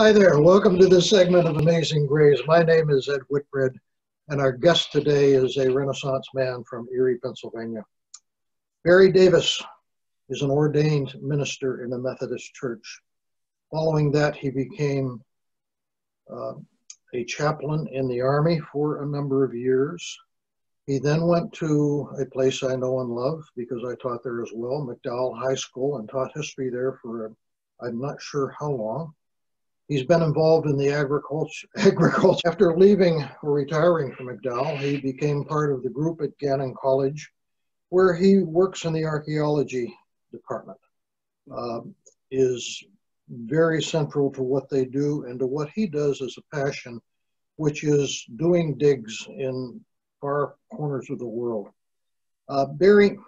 Hi there, welcome to this segment of Amazing Grace. My name is Ed Whitbread, and our guest today is a Renaissance man from Erie, Pennsylvania. Barry Davis is an ordained minister in the Methodist Church. Following that, he became a chaplain in the Army for a number of years. He then went to a place I know and love because I taught there as well, McDowell High School, and taught history there for I'm not sure how long. He's been involved in the agriculture. After leaving or retiring from McDowell, he became part of the group at Gannon College, where he works in the archaeology department. Is very central to what they do and to what he does as a passion, which is doing digs in far corners of the world. Barry,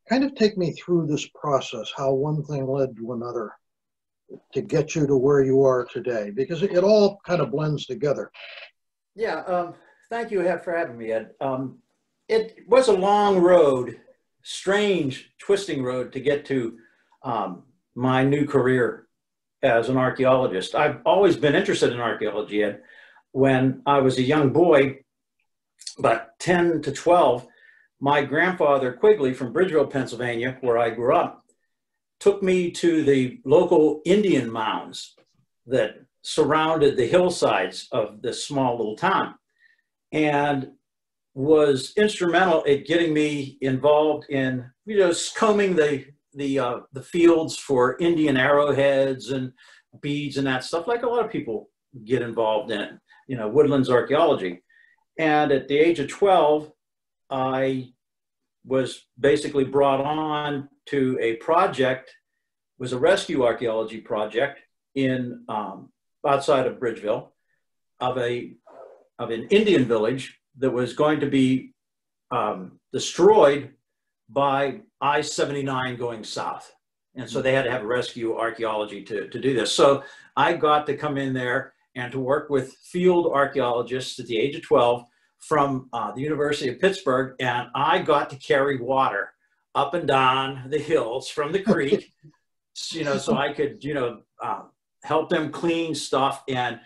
kind of take me through this process, how one thing led to another, to get you to where you are today, because it all kind of blends together. Yeah, thank you for having me, Ed. It was a long road, strange, twisting road to get to my new career as an archaeologist. I've always been interested in archaeology, Ed. When I was a young boy, about 10 to 12, my grandfather Quigley from Bridgeville, Pennsylvania, where I grew up, took me to the local Indian mounds that surrounded the hillsides of this small little town, and was instrumental at getting me involved in, combing the fields for Indian arrowheads and beads and that stuff, like a lot of people get involved in, woodlands archaeology. And at the age of 12, I was basically brought on to a project, was a rescue archaeology project in outside of Bridgeville, of an Indian village that was going to be destroyed by I-79 going south. And so they had to have rescue archaeology to do this. So I got to come in there and to work with field archaeologists at the age of 12 from the University of Pittsburgh, and I got to carry water up and down the hills from the creek, so I could, help them clean stuff. And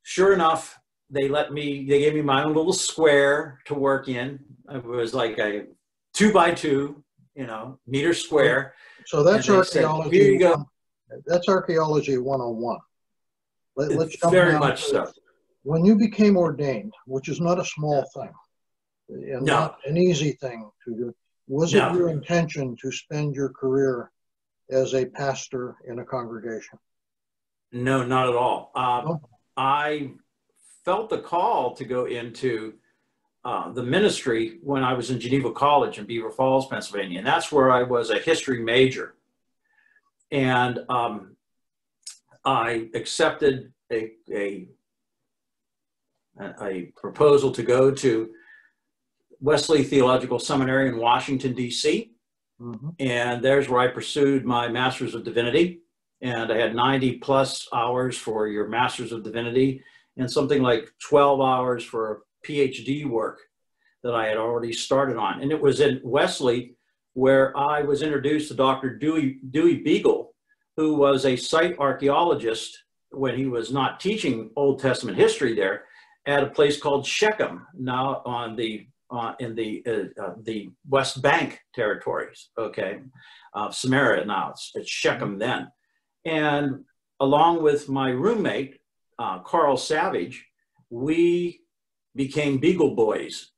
sure enough, they gave me my own little square to work in. It was like a 2x2, meter square. So that's archaeology. Said, here you go. That's archaeology 101. Let's jump very down much to so. When you became ordained, which is not a small thing, and not an easy thing to do, was it your intention to spend your career as a pastor in a congregation? No, not at all. No? I felt the call to go into the ministry when I was in Geneva College in Beaver Falls, Pennsylvania. And that's where I was a history major. And I accepted a proposal to go to Wesley Theological Seminary in Washington, D.C. Mm-hmm. And there's where I pursued my Master's of Divinity. And I had 90 plus hours for your Master's of Divinity and something like 12 hours for PhD work that I had already started on. And it was in Wesley where I was introduced to Dr. Dewey Beagle, who was a site archaeologist when he was not teaching Old Testament history there, at a place called Shechem, now on in the West Bank territories, Samaria now, it's Shechem then. And along with my roommate, Carl Savage, we became Beagle Boys.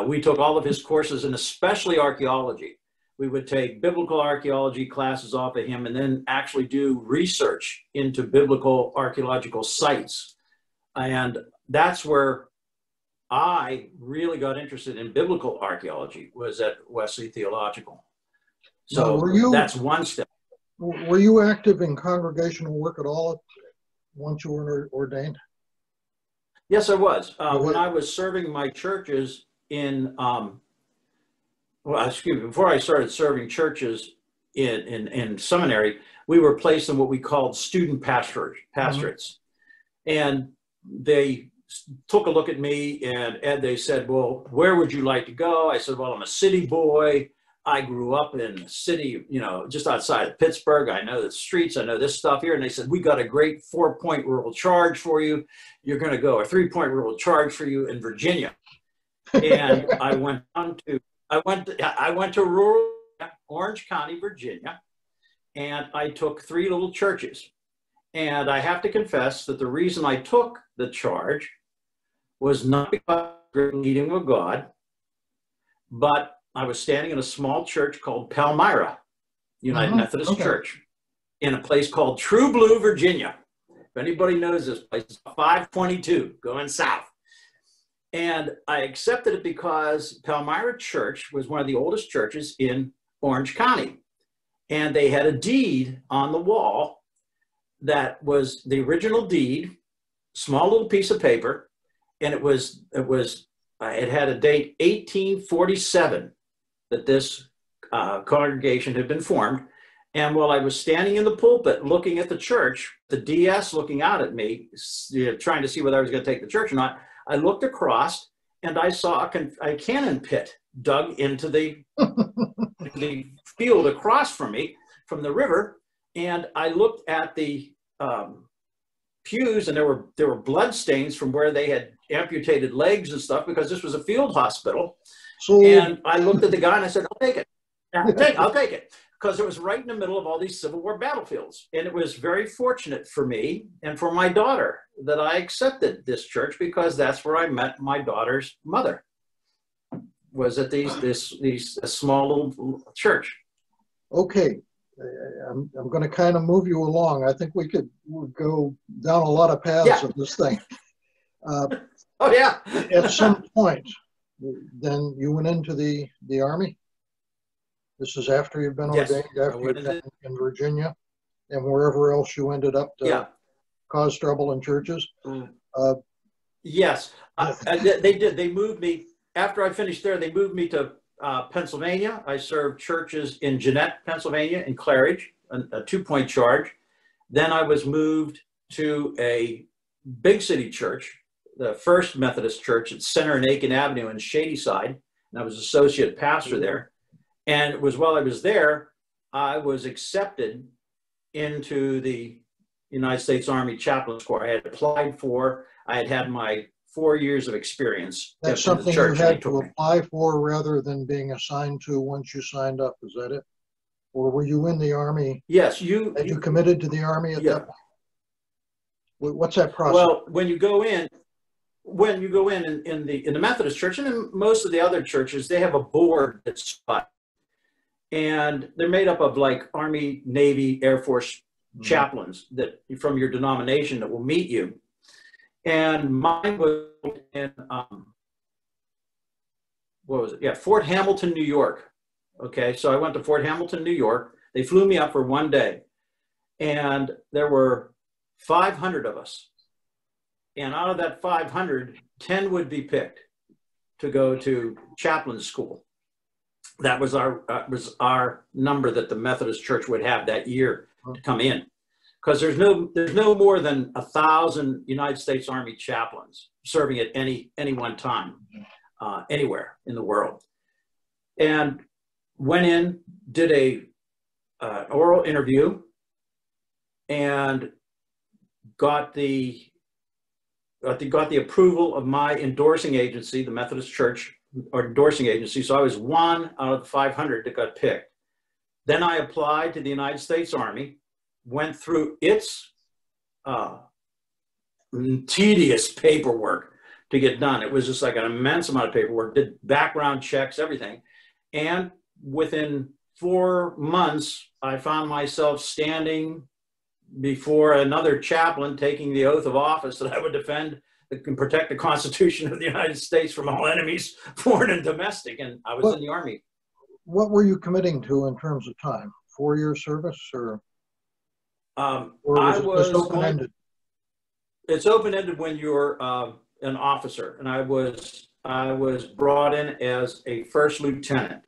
We took all of his courses, and especially archaeology. We would take biblical archaeology classes off of him and then actually do research into biblical archaeological sites. And that's where I really got interested in biblical archaeology, was at Wesley Theological. So that's one step. Were you active in congregational work at all once you were ordained? Yes, I was. When I was serving my churches in, before I started serving churches in seminary, we were placed in what we called student pastorates. Mm-hmm. And they took a look at me, and Ed, they said, well, where would you like to go? I said, well, I'm a city boy. I grew up in a city, you know, just outside of Pittsburgh. I know the streets. I know this stuff here. And they said, we got a great 4-point rural charge for you. You're going to go, a 3-point rural charge for you in Virginia. And I went to rural Orange County, Virginia, and I took 3 little churches. And I have to confess that the reason I took the charge was not because of the leading of God, but I was standing in a small church called Palmyra United Methodist Church in a place called True Blue, Virginia. If anybody knows this place, it's 522 going south. And I accepted it because Palmyra Church was one of the oldest churches in Orange County. And they had a deed on the wall that was the original deed, small little piece of paper, and it had a date 1847 that this congregation had been formed. And while I was standing in the pulpit looking at the church, the DS looking out at me, trying to see whether I was going to take the church or not, I looked across and I saw a cannon pit dug into the, the field across from me, from the river. And I looked at the pews, and there were blood stains from where they had amputated legs and stuff, because this was a field hospital. And I looked at the guy and I said, I'll take it. I'll take it. Because it was right in the middle of all these Civil War battlefields. And it was very fortunate for me and for my daughter that I accepted this church, because that's where I met my daughter's mother, was at this small little church. Okay. I'm going to kind of move you along. I think we'll go down a lot of paths of this thing. Oh, yeah. At some point, then you went into the Army? This is after you've been ordained, after you've been in Virginia, and wherever else you ended up to cause trouble in churches? Yes. They did. They moved me, after I finished there, they moved me to Pennsylvania. I served churches in Jeanette, Pennsylvania, and Claridge, a 2-point charge. Then I was moved to a big city church, the First Methodist Church at Center and Aiken Avenue in Shadyside, and I was associate pastor there. And it was while I was there, I was accepted into the United States Army Chaplains Corps. I had applied for, I had my 4 years of experience. That's something you had to apply for rather than being assigned to once you signed up, is that it? Or were you in the Army? Yes. You committed to the Army at that point? What's that process? Well, when you go in the Methodist Church, and in most of the other churches, they have a board that's spot. And they're made up of like Army, Navy, Air Force chaplains that from your denomination that will meet you. And mine was in, what was it? Yeah, Fort Hamilton, New York. Okay, so I went to Fort Hamilton, New York. They flew me up for 1 day. And there were 500 of us. And out of that 500, 10 would be picked to go to chaplain school. That was our number that the Methodist Church would have that year to come in, because there's no more than 1,000 United States Army chaplains serving at any one time, anywhere in the world. And went in, did a oral interview, and got the approval of my endorsing agency, the Methodist Church or endorsing agency. So I was 1 out of the 500 that got picked. Then I applied to the United States Army, went through its tedious paperwork to get done. It was just like an immense amount of paperwork, did background checks, everything. And within 4 months, I found myself standing before another chaplain taking the oath of office that I would defend and protect the Constitution of the United States from all enemies, foreign and domestic. And I was in the Army. What were you committing to in terms of time? 4-year service, or was it open-ended? It's open-ended when you're an officer, and I was brought in as a first lieutenant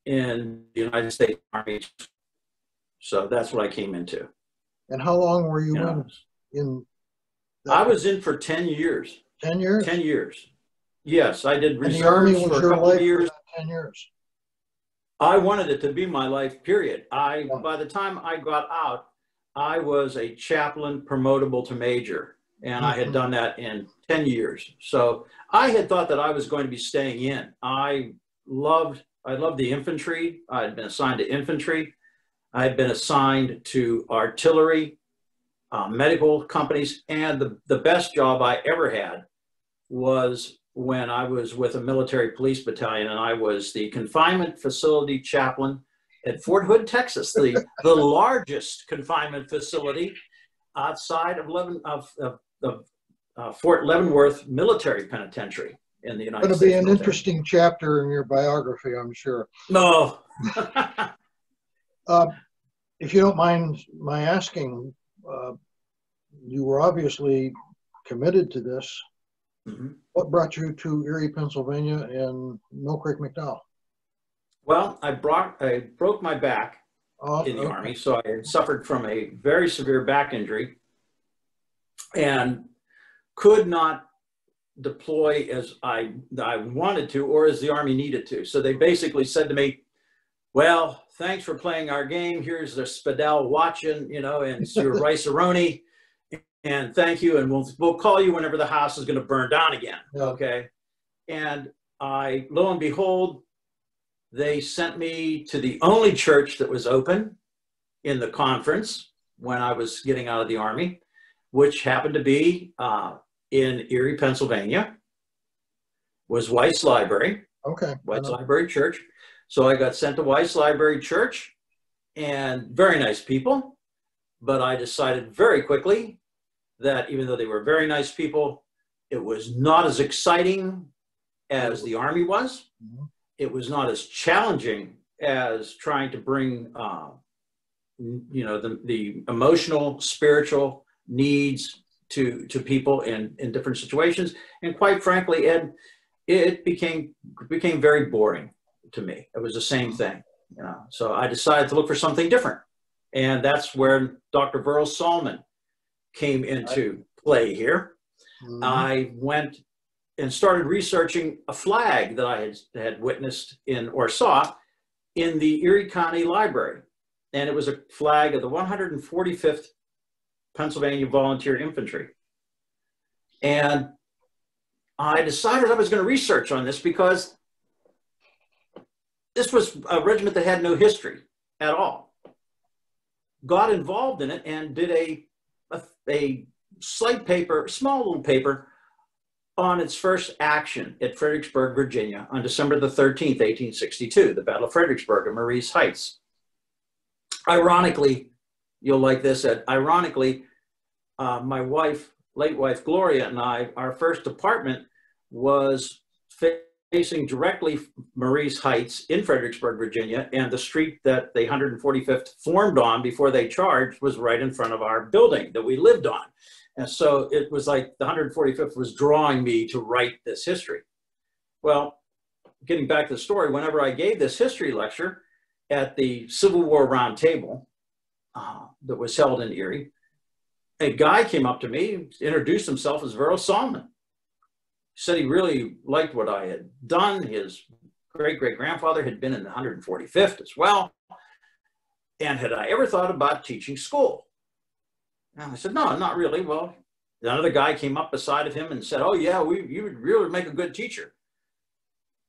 in the United States Army. So that's what I came into. And how long were you in I was in for 10 years. 10 years? 10 years. Yes, I did reserves and the Army was for a your couple life of years. For 10 years. I wanted it to be my life, period. Yeah. By the time I got out, I was a chaplain promotable to major, and I had Mhm. done that in 10 years. So I had thought that I was going to be staying in. I loved the infantry. I had been assigned to infantry. I had been assigned to artillery, medical companies, and the best job I ever had was when I was with a military police battalion, and I was the confinement facility chaplain at Fort Hood, Texas, the largest confinement facility outside of Fort Leavenworth Military Penitentiary in the United Going to be States an military. interesting chapter in your biography, I'm sure. No. Uh, if you don't mind my asking, uh, you were obviously committed to this. Mm-hmm. What brought you to Erie, Pennsylvania, and Mill Creek McDowell? Well, I broke my back Oh, in the okay. Army, so I had suffered from a very severe back injury and could not deploy as I wanted to or as the Army needed to. So they basically said to me, well, thanks for playing our game. Here's the Spadell watching, you know, and it's your rice-a-roni, and thank you, and we'll call you whenever the house is going to burn down again. Yeah. Okay. And lo and behold, they sent me to the only church that was open in the conference when I was getting out of the Army, which happened to be in Erie, Pennsylvania, was Weiss Library. Okay. Weiss Library Church. So I got sent to Weiss Library Church, and very nice people, but I decided very quickly that even though they were very nice people, it was not as exciting as the Army was. Mm-hmm. It was not as challenging as trying to bring, you know, the emotional, spiritual needs to people in different situations. And quite frankly, Ed, it became very boring to me. It was the same thing, you know. So I decided to look for something different, and that's where Dr. Verl Salmon came into play here. Mm-hmm. I went and started researching a flag that I had witnessed in or saw in the Erie County Library. And it was a flag of the 145th Pennsylvania Volunteer Infantry. And I decided I was going to research on this because this was a regiment that had no history at all. Got involved in it and did a slight paper, small little paper, on its first action at Fredericksburg, Virginia, on December the 13th, 1862, the Battle of Fredericksburg and Marye's Heights. Ironically, you'll like this, Ed, ironically, my wife, late wife Gloria, and I, our first department was facing directly Marye's Heights in Fredericksburg, Virginia, and the street that the 145th formed on before they charged was right in front of our building that we lived on. And so it was like the 145th was drawing me to write this history. Well, getting back to the story, whenever I gave this history lecture at the Civil War Round Table that was held in Erie, a guy came up to me, introduced himself as Verl Salmon. Said he really liked what I had done. His great-great-grandfather had been in the 145th as well. And had I ever thought about teaching school? And I said, no, not really. Well, another guy came up beside of him and said, oh, yeah, you would really make a good teacher.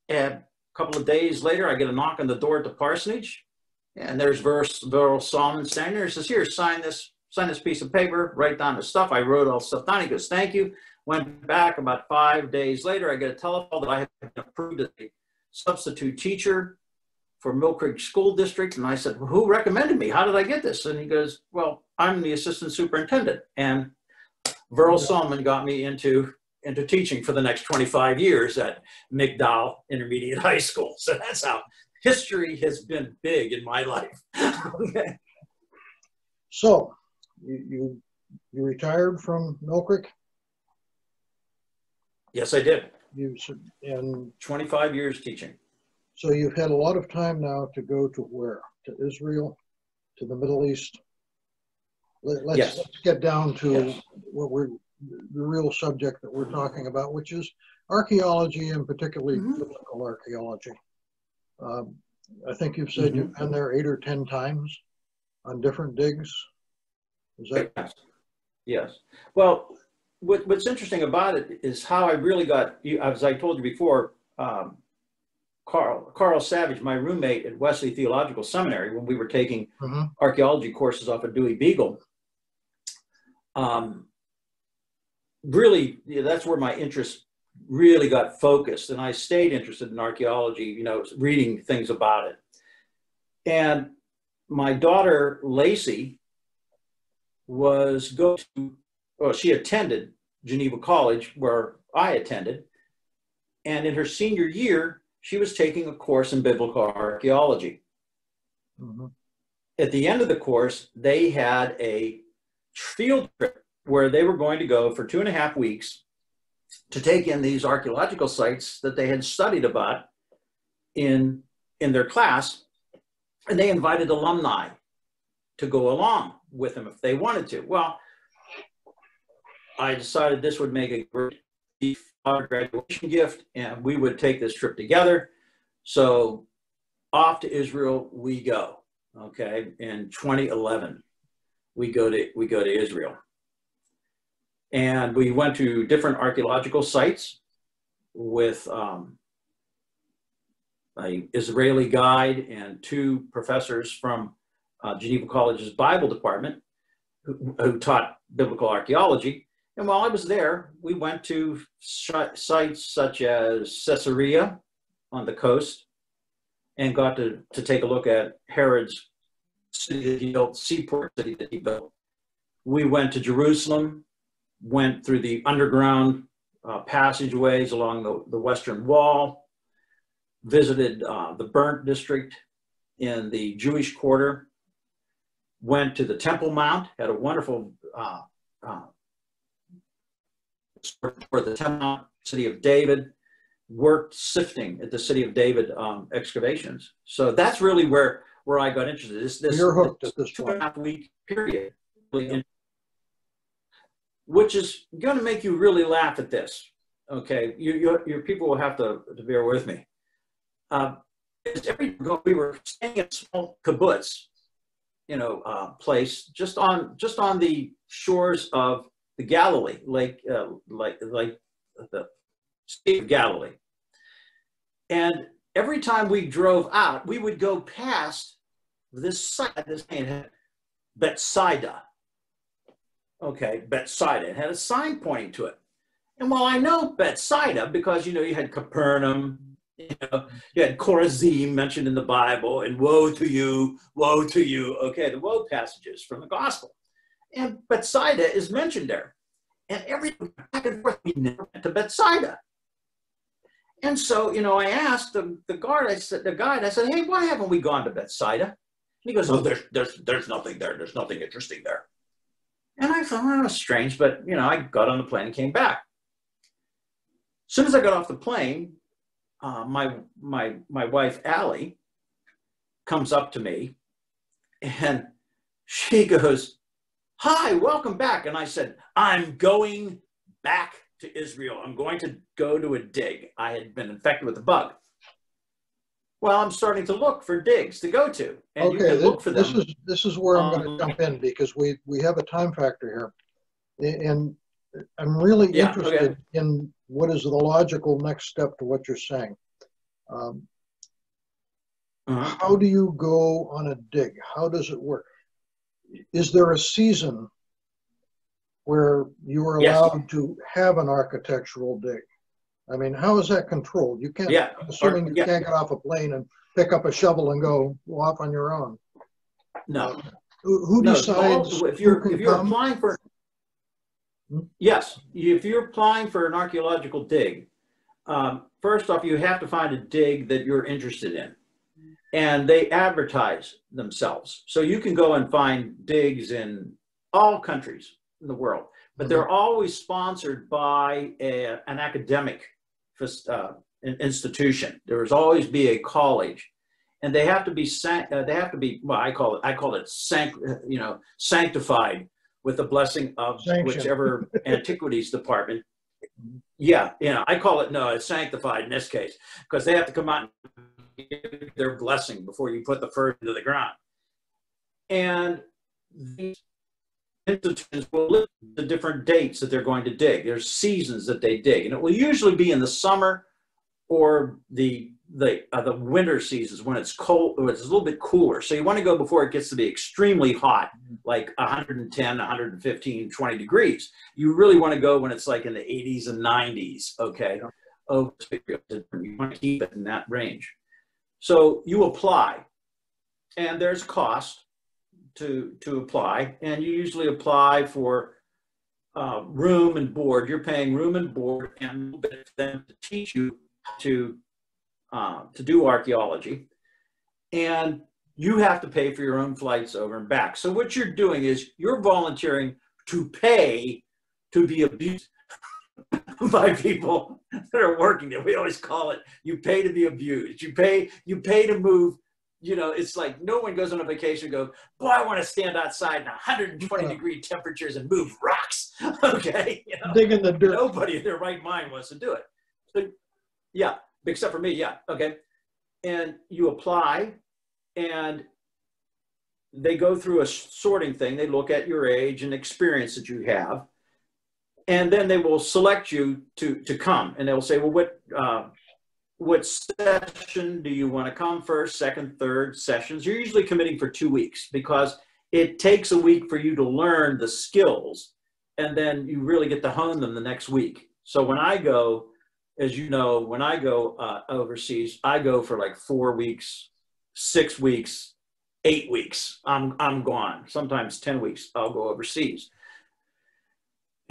And a couple of days later, I get a knock on the door at the parsonage. And there's Verl Salmon standing there. He says, here, sign this piece of paper, write down the stuff. I wrote all the stuff down. He goes, thank you. Went back about 5 days later, I get a telephone that I had been approved as a substitute teacher for Mill Creek School District. And I said, well, who recommended me? How did I get this? And he goes, well, I'm the assistant superintendent. And Verl Salmon got me into teaching for the next 25 years at McDowell Intermediate High School. So that's how history has been big in my life. Okay. So you retired from Mill Creek? Yes, I did. And 25 years teaching. So you've had a lot of time now to go to where? To Israel, to the Middle East? Let's get down to what the real subject that we're talking about, which is archaeology, and particularly biblical archaeology. I think you've said you've been there 8 or 10 times on different digs. Is that? Yes. Yes. Well, what's interesting about it is how I really got, as I told you before, Carl Savage, my roommate at Wesley Theological Seminary, when we were taking archaeology courses off of Dewey Beagle, really, that's where my interest really got focused. And I stayed interested in archaeology, you know, reading things about it. And my daughter, Lacey, she attended Geneva College, where I attended. And in her senior year, she was taking a course in biblical archaeology. At the end of the course, they had a field trip where they were going to go for 2.5 weeks to take in these archaeological sites that they had studied about in their class. And they invited alumni to go along with them if they wanted to. Well, I decided this would make a great graduation gift, and we would take this trip together. So off to Israel we go. Okay, in 2011, we go to Israel, and we went to different archaeological sites with an Israeli guide and 2 professors from Geneva College's Bible department who taught biblical archaeology. And while I was there, we went to sites such as Caesarea on the coast and got to take a look at Herod's city that he built, seaport city that he built. We went to Jerusalem, went through the underground passageways along the Western Wall, visited the Burnt District in the Jewish Quarter, went to the Temple Mount, had a wonderful for the Temple Mount, City of David, worked sifting at the City of David excavations. So that's really where I got interested. You're hooked at this 2.5 week period, which is going to make you really laugh at this. Okay, your people will have to bear with me. We were staying in a small kibbutz, place just on the shores of the Galilee, like the Sea of Galilee. And every time we drove out, we would go past this site, this name, Bethsaida. Okay, Bethsaida. It had a sign pointing to it. And while I know Bethsaida, because, you had Capernaum, you had Chorazim mentioned in the Bible, and woe to you, okay, the woe passages from the gospel. And Bethsaida is mentioned there. And every back and forth, we never went to Bethsaida. And so, I asked the guide, I said, hey, why haven't we gone to Bethsaida? And he goes, oh, there's nothing there. There's nothing interesting there. And I thought, that was strange, but, I got on the plane and came back. As soon as I got off the plane, my wife, Allie, comes up to me and she goes, hi, welcome back. And I said, I'm going back to Israel. I'm going to go to a dig. I had been infected with the bug. Well, I'm starting to look for digs to go to. And okay, you can look for them. This is where I'm going to jump in, because we have a time factor here. And I'm really interested in what is the logical next step to what you're saying. How do you go on a dig? How does it work? Is there a season where you are allowed to have an architectural dig? I mean, how is that controlled? You can't, assuming you can't get off a plane and pick up a shovel and go off on your own. No. Who decides? If you're applying for, if you're applying for an archaeological dig, first off, you have to find a dig that you're interested in. And they advertise themselves. So you can go and find digs in all countries in the world, but they're always sponsored by an academic institution. There's always be a college, and they have to be well, I call it sanctified with the blessing of whichever antiquities department. I call it, it's sanctified in this case, because they have to come out and give their blessing before you put the first into the ground. And these institutions will list the different dates that they're going to dig. There's seasons that they dig, and it will usually be in the summer or the winter seasons when it's cold, when it's a little bit cooler. So you want to go before it gets to be extremely hot, like 110, 115, 20 degrees. You really want to go when it's like in the 80s and 90s, okay? Oh, you want to keep it in that range. So you apply, and there's cost to apply, and you usually apply for room and board. You're paying room and board and a little bit for them to teach you to do archaeology, and you have to pay for your own flights over and back. So what you're doing is you're volunteering to pay to be abused by people that are working there. We always call it, you pay to be abused. You pay to move. You know, it's like no one goes on a vacation and goes, boy, I want to stand outside in 120 degree temperatures and move rocks. Okay. You know, dig in the dirt. Nobody in their right mind wants to do it. So, yeah, except for me. Yeah. Okay. And you apply, and they go through a sorting thing. They look at your age and experience that you have. And then they will select you to come, and they'll say, well, what session do you want to come first, second, third sessions? You're usually committing for 2 weeks because it takes a week for you to learn the skills, and then you really get to hone them the next week. So when I go, as you know, when I go overseas, I go for like 4 weeks, 6 weeks, 8 weeks. I'm gone. Sometimes 10 weeks I'll go overseas.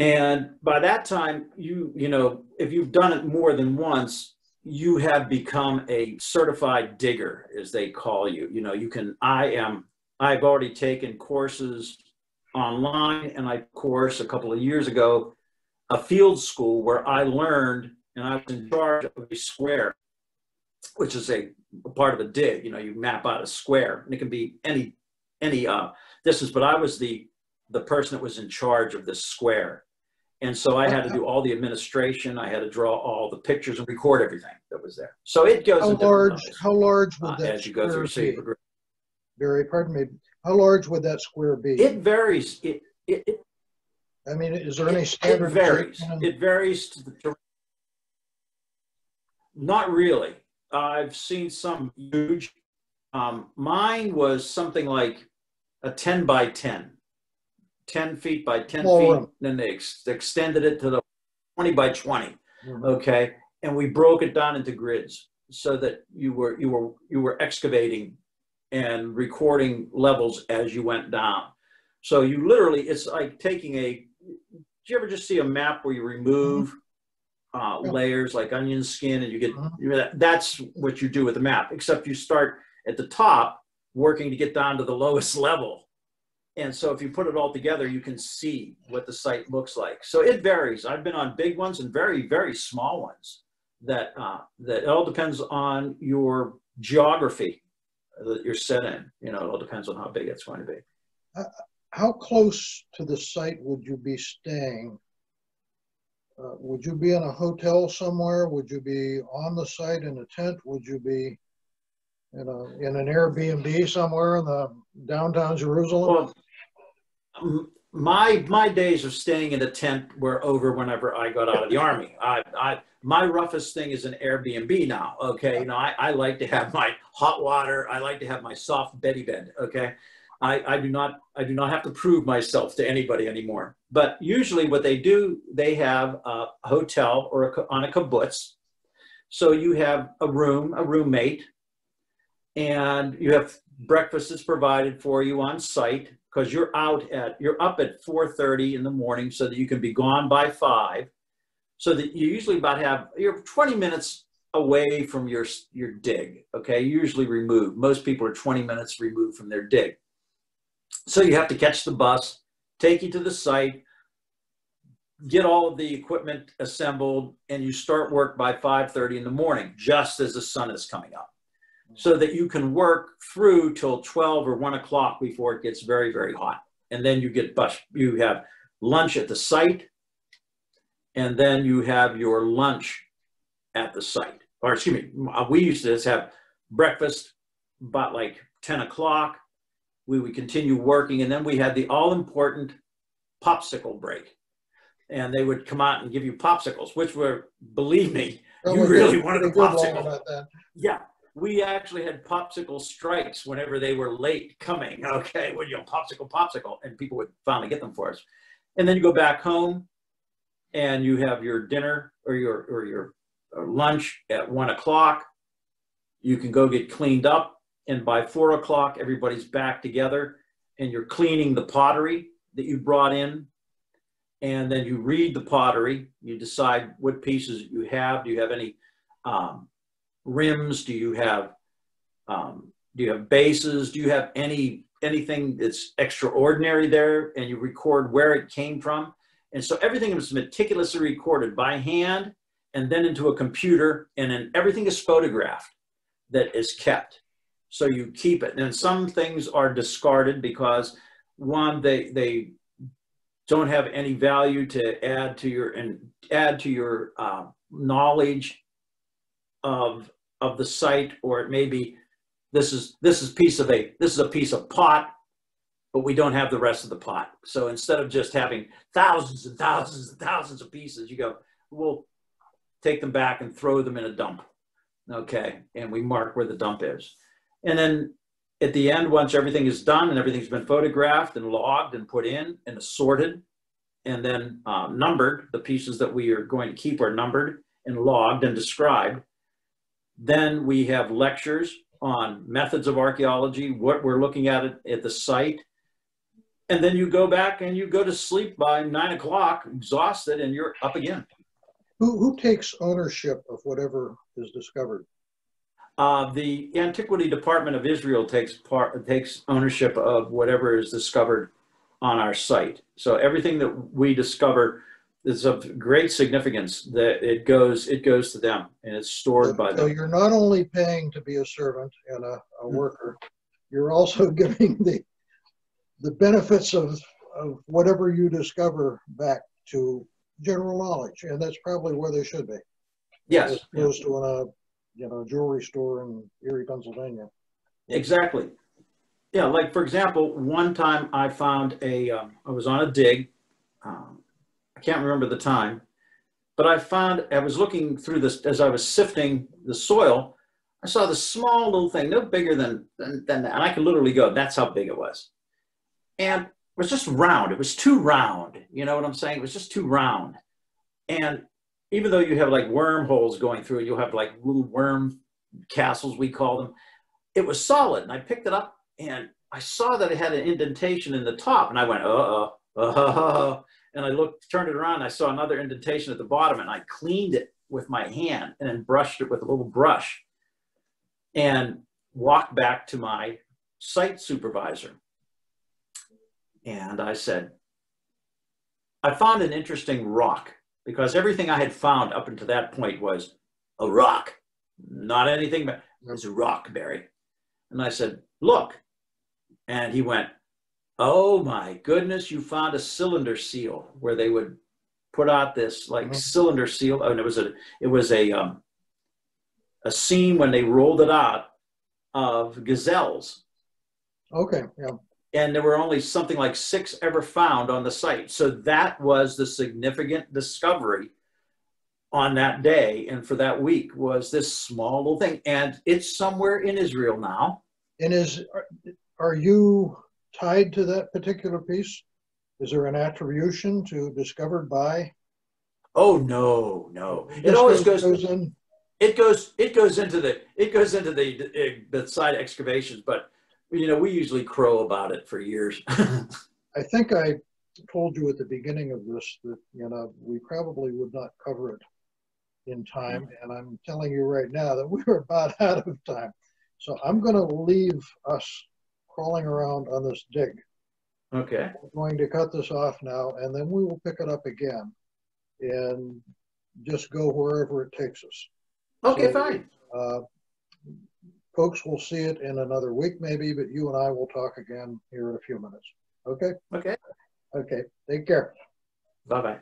And by that time, you know, if you've done it more than once, you have become a certified digger, as they call you. You know, you can, I've already taken courses online, and I course a couple of years ago, a field school where I learned, and I was in charge of a square, which is a part of a dig. You know, you map out a square, and it can be any distance, but I was the person that was in charge of this square. And so I had to do all the administration. I had to draw all the pictures and record everything that was there. So it goes in different levels, how large would that as you go through be? Barry, pardon me. How large would that square be? It varies. I mean, is there any standard? It varies. It varies to not really. I've seen some huge. Mine was something like a 10 by 10. 10 feet by 10 feet, then they extended it to the 20 by 20, okay? And we broke it down into grids so that you were excavating and recording levels as you went down. So you literally, it's like taking do you ever just see a map where you remove layers like onion skin, and you get, that's what you do with the map, except you start at the top working to get down to the lowest level. And so if you put it all together, you can see what the site looks like. So it varies. I've been on big ones and very, very small ones that it all depends on your geography that you're set in. You know, it all depends on how big it's going to be. How close to the site would you be staying? Would you be in a hotel somewhere? Would you be on the site in a tent? Would you be in an Airbnb somewhere in the downtown Jerusalem? Well, my days of staying in a tent were over whenever I got out of the Army. My roughest thing is an Airbnb now. Okay, you know, I like to have my hot water. I like to have my soft beddy bed. Okay, I do not have to prove myself to anybody anymore. But usually, what they do, they have a hotel or on a kibbutz. So you have a roommate, and you have breakfast that's provided for you on site, because you're up at 4:30 in the morning so that you can be gone by 5, so that you usually you're 20 minutes away from your dig. Okay, usually removed. Most people are 20 minutes removed from their dig. So you have to catch the bus, take you to the site, get all of the equipment assembled, and you start work by 5:30 in the morning, just as the sun is coming up, so that you can work through till 12 or 1 o'clock before it gets very, very hot. And then you have lunch at the site, and then you have your lunch at the site. Or excuse me, we used to just have breakfast about like 10 o'clock. We would continue working, and then we had the all-important popsicle break. And they would come out and give you popsicles, which were, believe me, you really wanted a popsicle. Yeah, we actually had popsicle strikes whenever they were late coming. Okay, well, popsicle, and people would finally get them for us. And then you go back home, and you have your dinner or your lunch at 1 o'clock. You can go get cleaned up, and by 4 o'clock, everybody's back together, and you're cleaning the pottery that you brought in. And then you read the pottery. You decide what pieces you have. Do you have any rims? Do you have bases? Do you have anything that's extraordinary there? And you record where it came from. And so everything was meticulously recorded by hand and then into a computer, and then everything is photographed that is kept. So you keep it. And some things are discarded because, one, they don't have any value to add to your knowledge of the site, or it may be this is a piece of pot, but we don't have the rest of the pot. So instead of just having thousands and thousands and thousands of pieces, you go, we'll take them back and throw them in a dump. Okay, and we mark where the dump is. And then at the end, once everything is done and everything's been photographed and logged and put in and assorted and then numbered, the pieces that we are going to keep are numbered and logged and described. Then we have lectures on methods of archaeology, what we're looking at the site. And then you go back and you go to sleep by 9 o'clock, exhausted, and you're up again. Who takes ownership of whatever is discovered? The Antiquity Department of Israel takes ownership of whatever is discovered on our site. So everything that we discover is of great significance that it goes to them and it's stored by them. So you're not only paying to be a servant and a worker, you're also giving the benefits of whatever you discover back to general knowledge, and that's probably where they should be. Yes. As opposed to in a jewelry store in Erie, Pennsylvania. Exactly. Yeah, like for example, one time I found I was on a dig. I can't remember the time, but I was looking through this as I was sifting the soil. I saw this small little thing, no bigger than that, and I could literally go, that's how big it was. And it was just round. It was too round. You know what I'm saying? It was just too round. And even though you have like wormholes going through it, you'll have like little worm castles, we call them. It was solid. And I picked it up and I saw that it had an indentation in the top. And I went, and I turned it around. And I saw another indentation at the bottom. And I cleaned it with my hand and then brushed it with a little brush and walked back to my site supervisor. And I said, I found an interesting rock, because everything I had found up until that point was a rock, not anything, but it was a rock, Barry. And I said, look. And he went, oh my goodness, you found a cylinder seal, where they would put out this like cylinder seal. And it was a scene when they rolled it out of gazelles. Okay, yeah. And there were only something like 6 ever found on the site. So that was the significant discovery on that day and for that week, was this small little thing. And it's somewhere in Israel now. And are you tied to that particular piece? Is there an attribution to discovered by? Oh, no. It always goes in. It goes into the side excavations, but you know, we usually crow about it for years. I think I told you at the beginning of this that, you know, we probably would not cover it in time. And I'm telling you right now that we are about out of time. So I'm going to leave us crawling around on this dig. Okay. We're going to cut this off now, and then we will pick it up again and just go wherever it takes us. Okay, so, fine. Folks will see it in another week maybe, but you and I will talk again here in a few minutes. Okay? Okay. Okay. Take care. Bye-bye.